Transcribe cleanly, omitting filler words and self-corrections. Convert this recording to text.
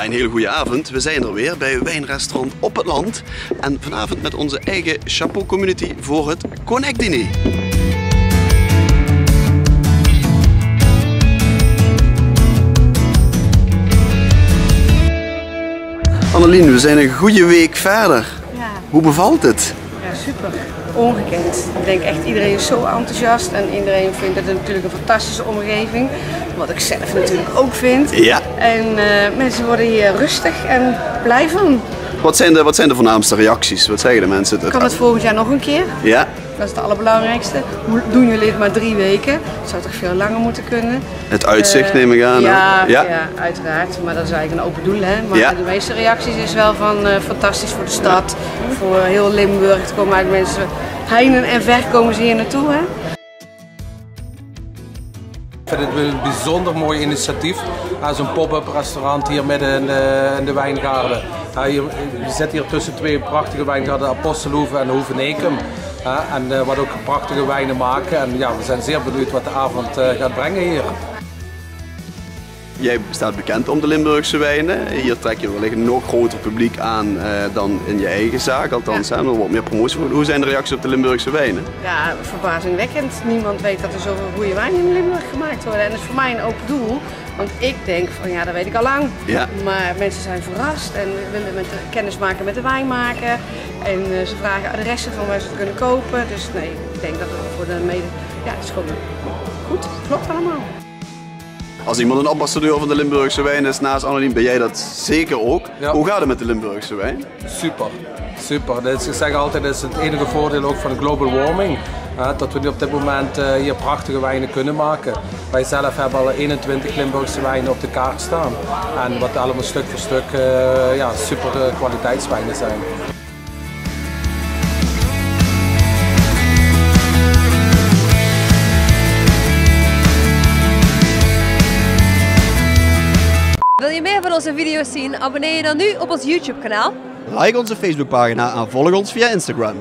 Ja, een hele goede avond. We zijn er weer bij Wijnrestaurant Op het Land. En vanavond met onze eigen Chapeau Community voor het Connect Diner. Annelien, we zijn een goede week verder. Ja. Hoe bevalt het? Ja, super. Ongekend. Ik denk echt iedereen is zo enthousiast en iedereen vindt het natuurlijk een fantastische omgeving. Wat ik zelf natuurlijk ook vind. Ja. En mensen worden hier rustig en blij van. Wat zijn de voornaamste reacties? Wat zeggen de mensen? Kan het volgend jaar nog een keer? Ja. Dat is het allerbelangrijkste. Hoe doen jullie het maar 3 weken? Het zou toch veel langer moeten kunnen? Het uitzicht neem ik aan. Ja, uiteraard. Maar dat is eigenlijk een open doel. Hè? Maar Ja. de meeste reacties is wel van fantastisch voor de stad. Voor heel Limburg. Er komen eigenlijk mensen heinen en ver komen ze hier naartoe. Hè? Ik vind het een bijzonder mooi initiatief. Zo'n pop-up restaurant hier midden in de wijngaarden. Je zit hier tussen 2 prachtige wijngaarden, Apostelhoeve en Hoevenekum. En wat ook prachtige wijnen maken. En ja, we zijn zeer benieuwd wat de avond gaat brengen hier. Jij staat bekend om de Limburgse wijnen. Hier trek je wellicht een nog groter publiek aan dan in je eigen zaak. Althans, ja. Wat meer promotie. Hoe zijn de reacties op de Limburgse wijnen? Ja, verbazingwekkend. Niemand weet dat er zoveel goede wijn in Limburg gemaakt worden. En dat is voor mij een open doel. Want ik denk van ja, dat weet ik al lang. Ja. Maar mensen zijn verrast en willen kennis maken met de wijnmaker. En ze vragen adressen van waar ze het kunnen kopen. Dus nee, ik denk dat het voor de mede... Ja, het is gewoon goed. Klopt allemaal. Als iemand een ambassadeur van de Limburgse wijn is naast Annelien, ben jij dat zeker ook. Ja. Hoe gaat het met de Limburgse wijn? Super, super. Ik zeg altijd, dat is het enige voordeel ook van de global warming. Dat we nu op dit moment hier prachtige wijnen kunnen maken. Wij zelf hebben al 21 Limburgse wijnen op de kaart staan. En wat allemaal stuk voor stuk super kwaliteitswijnen zijn. Wil je meer van onze video's zien? Abonneer je dan nu op ons YouTube kanaal. Like onze Facebookpagina en volg ons via Instagram.